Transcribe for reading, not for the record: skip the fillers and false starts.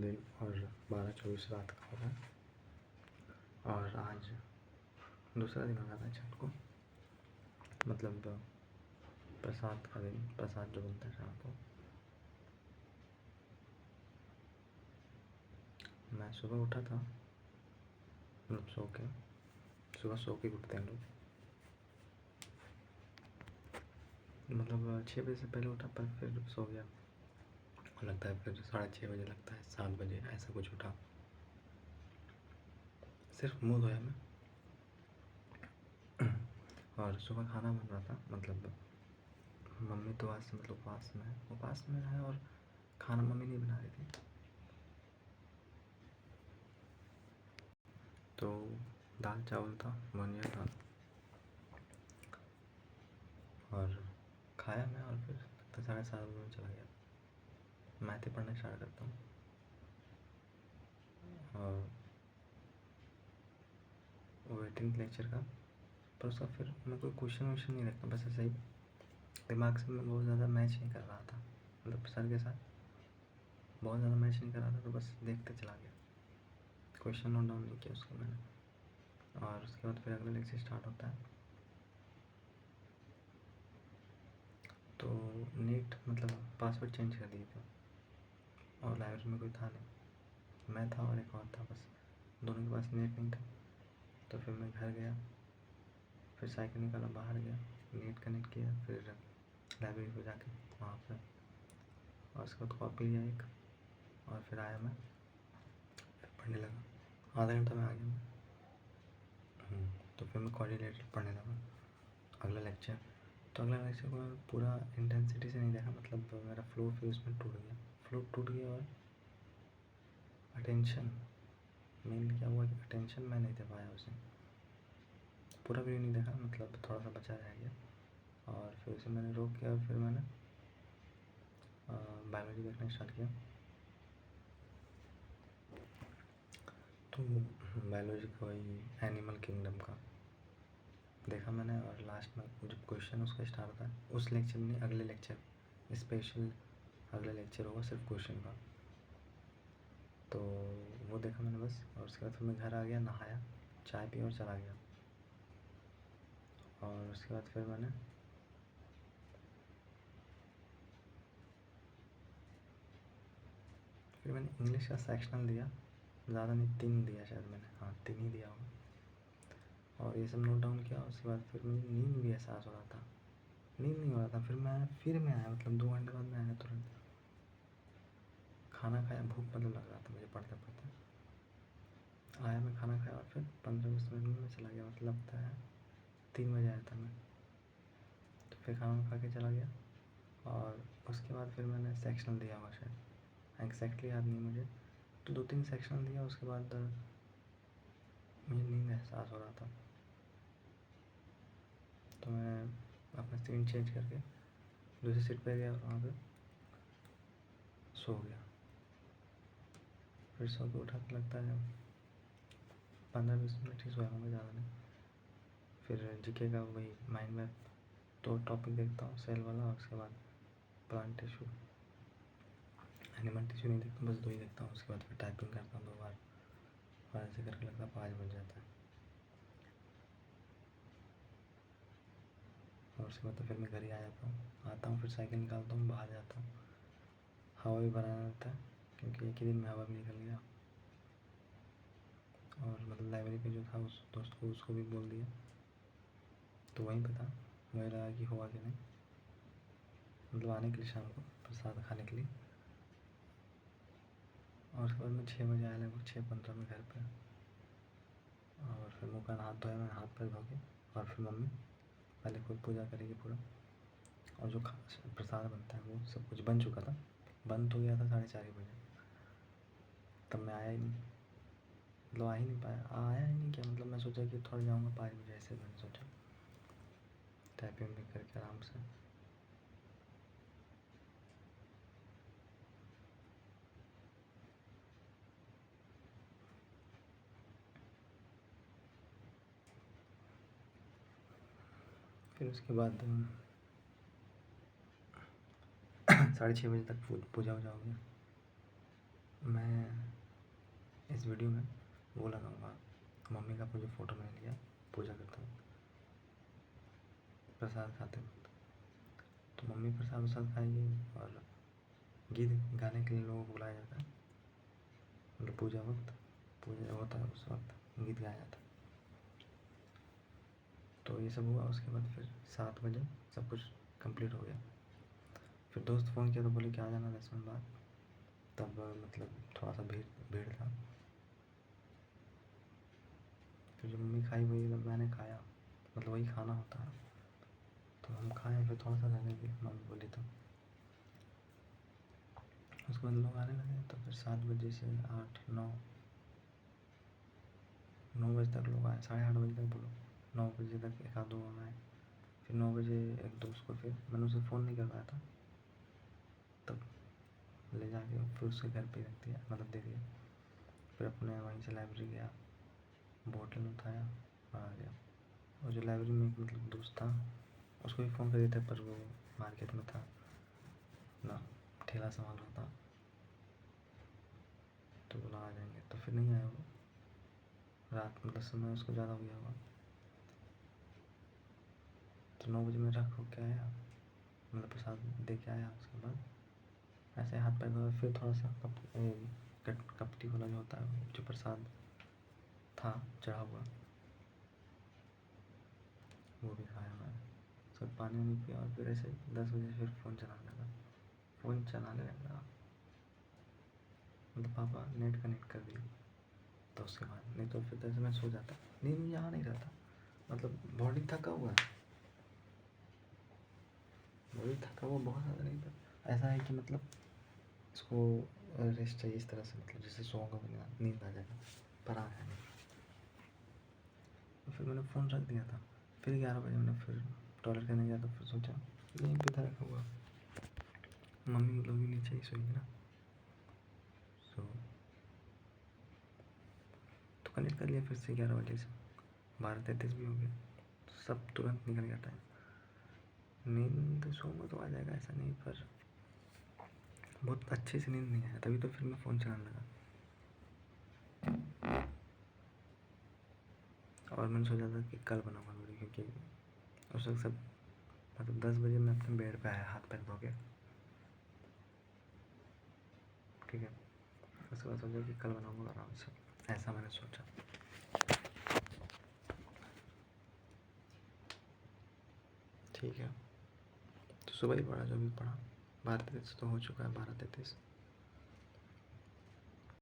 दिन और 12-24 रात का हो रहा है और आज दूसरा दिन हो रहा था छठ को, मतलब प्रसाद का दिन, प्रसाद जो बनता है शाम को। मैं सुबह उठा था, मतलब सुबह सो के उठते हैं लोग, मतलब 6 बजे से पहले उठा पर फिर सो गया और लगता है फिर 6:30 बजे, लगता है 7 बजे ऐसा कुछ उठा। सिर्फ मुँह धोया मैं और सुबह खाना बन रहा था, मतलब मम्मी तो आज से मतलब उपवास में है और खाना मम्मी नहीं बना रही थी, तो दाल चावल था, मोनिया था और खाया मैं और फिर 7:30 बजे में चला गया। मैथ ही पढ़ना स्टार्ट करता हूँ और वो 18th लेक्चर का, पर उसका फिर मैं कोई क्वेश्चन वोश्चन नहीं रखता, बस ऐसे ही दिमाग से मैं बहुत ज़्यादा मैच नहीं कर रहा था, मतलब सर के साथ बहुत ज़्यादा मैच नहीं कर रहा था, तो बस देखते चला गया, क्वेश्चन नोट डाउन नहीं किया उसको मैंने। और उसके बाद फिर अगला लेक्चर स्टार्ट होता है, तो नीट मतलब पासवर्ड चेंज कर दिए थे और लाइब्रेरी में कोई था नहीं, मैं था और एक और था, बस दोनों के पास नेट नहीं था। तो फिर मैं घर गया, फिर साइकिल निकाला, बाहर गया, नेट कनेक्ट किया, फिर लाइब्रेरी को जाके वहाँ पर, और उसके बाद कॉपी लिया एक और फिर आया मैं, फिर पढ़ने लगा। आधा घंटा में आ गया मैं। तो फिर मैं कोऑर्डिनेटेड पढ़ने लगा अगला लेक्चर। तो अगला लेक्चर को मैं पूरा इंटेंसिटी से नहीं देखा, मतलब मेरा फ्लो फिर उसमें टूट गया और अटेंशन मेन क्या हुआ कि अटेंशन मैं नहीं दे पाया उसे, पूरा भी नहीं देखा, मतलब थोड़ा सा बचा रह गया और फिर उसे मैंने रोक किया और फिर मैंने बायोलॉजी देखना स्टार्ट किया। तो बायोलॉजी का वही एनिमल किंगडम का देखा मैंने और लास्ट में जब क्वेश्चन उसका स्टार्ट होता है, उस लेक्चर में अगले लेक्चर स्पेशल अगला लेक्चर होगा सिर्फ क्वेश्चन का, तो वो देखा मैंने बस। और उसके बाद फिर मैं घर आ गया, नहाया, चाय पी और चला गया। और उसके बाद फिर मैंने इंग्लिश का सेक्शनल दिया, ज़्यादा नहीं, 3 दिया शायद मैंने, हाँ 3 ही दिया होगा, और ये सब नोट डाउन किया। उसके बाद फिर मुझे नींद भी एहसास हो रहा था, नींद नहीं हो रहा था, फिर मैं आया, मतलब 2 घंटे बाद मैं आया तुरंत, खाना खाया, भूख मतलब लग रहा था मुझे पढ़ते पढ़ते, आया मैं, खाना खाया और फिर 15-20 मिनट में चला गया, मतलब लगता है 3 बजे आया था मैं। तो फिर खाना खा के चला गया और उसके बाद फिर मैंने सेक्शनल दिया हुआ, शायद एग्जैक्टली याद नहीं मुझे, तो 2-3 सेक्शनल दिया। उसके बाद मुझे नींद एहसास हो रहा था, तो मैं अपना सीट चेंज करके दूसरी सीट पे गया और वहाँ पे सो गया। फिर सो के उठा तो लगता है 15-20 मिनट ही सोया होंगे, ज़्यादा नहीं। फिर जीके का वही माइंड मैप, तो टॉपिक देखता हूँ सेल वाला, और उसके बाद प्लांट टिश्यू, एनिमल टिश्यू नहीं देखता, बस 2 ही देखता हूँ। उसके बाद फिर टाइपिंग करता हूँ 2 बार और ऐसे करके लगता है 5 बज जाता है। और उसके बाद तो फिर मैं घर ही आ जाता हूँ, फिर साइकिल निकालता हूँ, बाहर जाता हूँ, हवा भी भराना रहता है क्योंकि एक ही दिन में हवा भी निकल गया। और मतलब लाइब्रेरी पे जो था उस दोस्त को, उसको भी बोल दिया, तो वहीं पे था, मुझे लगा कि हुआ कि नहीं, मतलब आने के लिए शाम को प्रसाद खाने के लिए। और उसके बाद मैं 6 बजे आया, लगभग 6:15 में घर पे, और फिर मुँह का हाथ धोया, मैं हाथ पैर धो के, और फिर मम्मी पहले खुद पूजा करेगी पूरा, और जो प्रसाद बनता है वो सब कुछ बन चुका था, बंद हो गया था 4:30 बजे, तब मैं आया ही नहीं, मतलब आ ही नहीं पाया, आया ही नहीं क्या, मतलब मैं सोचा कि थोड़ा जाऊँगा 5 बजे, ऐसे मैंने सोचा, टाइपिंग भी करके आराम से। फिर उसके बाद 6:30 बजे तक पूजा वूजा हो गया। मैं इस वीडियो में वो लगाऊंगा, मम्मी का जो फ़ोटो मैंने लिया पूजा करते वक्त, प्रसाद खाते वक्त। तो मम्मी प्रसाद वसाद खाएगी और गीत गाने के लिए लोगों को बुलाया जाता है, मतलब पूजा जब होता है उस वक्त गीत गाया जाता है। तो ये सब हुआ। उसके बाद फिर 7 बजे सब कुछ कंप्लीट हो गया। फिर दोस्त फ़ोन किया तो बोले कि आ जाना 10 मिनट बाद। तब मतलब थोड़ा सा भीड़ था। फिर जो मम्मी खाई वही मतलब मैंने खाया, मतलब वही खाना होता है। तो हम खाए, फिर थोड़ा सा रहने दिए, मम्मी बोली तो। उसके बाद लोग आने लगे। तो फिर 7 बजे से 8 9 बजे तक लोग आए, 8:30 बजे तक बोलो, 9 बजे तक एक आध दो आए। फिर 9 बजे एक दोस्त को, फिर मैंने उसे फ़ोन नहीं कर पाया था, तब ले जाके फिर उसके घर पे रख दिया, मतलब दे दिया। फिर अपने वहीं से लाइब्रेरी गया, बोतल उठाया और आ गया। और जो लाइब्रेरी में एक मतलब दोस्त था, उसको भी फ़ोन कर दिया था, पर वो मार्केट में था ना, ठेला संभाल रहा था। तो बोला आ जाएंगे, तो फिर नहीं आया वो। रात मतलब समय उसको ज़्यादा हो गया होगा। तो 9 बजे मैं रख के आया, मतलब प्रसाद दे के आया। उसके बाद ऐसे हाथ पैर धोया, फिर थोड़ा सा कपटी वाला जो होता है, जो प्रसाद था चढ़ा हुआ, वो भी खाया मैंने। सब पानी वानी पिया और फिर ऐसे 10 बजे फिर फ़ोन चलाने लगा। मतलब पापा नेट कनेक्ट कर दिए। तो उसके बाद नहीं तो फिर 10 में सो जाता, नींद मुझे आ नहीं रहा था। मतलब बॉडी थका हुआ बहुत ज़्यादा नहीं था। ऐसा है कि मतलब इसको रेस्ट चाहिए इस तरह से, मतलब जैसे सोऊंगा नींद आ जाएगा, पर आ है नहीं। तो फिर मैंने फ़ोन रख दिया था। फिर 11 बजे मैंने फिर टॉयलेट करने गया, तो फिर सोचा यहीं पे था रखा हुआ, मम्मी लोग भी नीचे ही सोएंगे ना। तो कनेक्ट कर लिया फिर से 11 बजे से, 12:33 भी हो गया। तो सब तुरंत निकल गया टाइम। नींद सोऊंगा तो आ जाएगा, ऐसा नहीं, पर बहुत अच्छे से नींद नहीं आया। तभी तो फिर मैं फ़ोन चलाने लगा। और मैंने सोचा था कि कल बनाऊंगा वीडियो, क्योंकि उस वक्त सब मतलब 10 बजे मैं अपने बेड पे आया, हाथ पैर धो के, ठीक है। उसके बाद सोचा कि कल बनाऊंगा आराम से, ऐसा मैंने सोचा। ठीक है। तो सुबह ही पढ़ा जो भी पढ़ा, 12:33 तो हो चुका है, 12:33।